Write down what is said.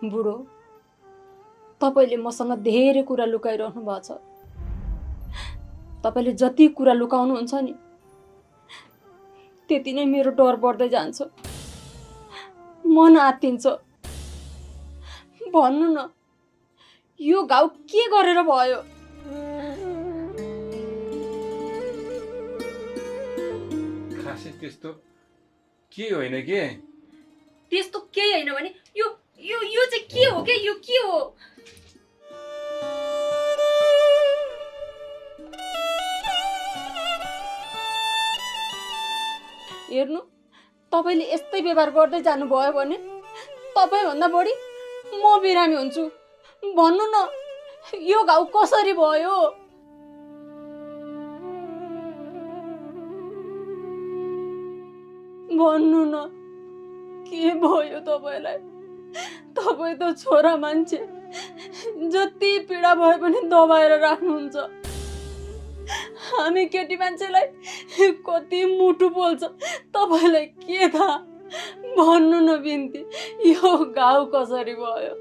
बुढो, तपाईले मसँग धेरै कुरा लुकाइरहनु भएको छ। तपाईले जति कुरा लुकाउनुहुन्छ नि त्यति नै मेरो डर बढ्दै जान्छ, मन आत्तिन्छ। भन्नु न, यो घाउ के गरेर भयो? खासै त्यस्तो के होइन के? त्यस्तो केही होइन भने यो यो यो चाहिँ के हो के? यो के हो? हेर्नु, तपाईले यस्तै व्यवहार गर्दै जानुभयो भने तपाईभन्दा बढी म बिरामी हुन्छु। भन्नु न, यो घाउ कसरी भयो? भन्नु न, के भयो तपाईलाई? तपाई त छोरा मान्छे, जति पीडा भए पनि दबाएर राख्नुहुन्छ। हामी केटी मान्छेलाई कति मुटु पोल्छ तपाईलाई के थाहा? भन्नु न बिन्ती, यो घाउ कसरी भयो?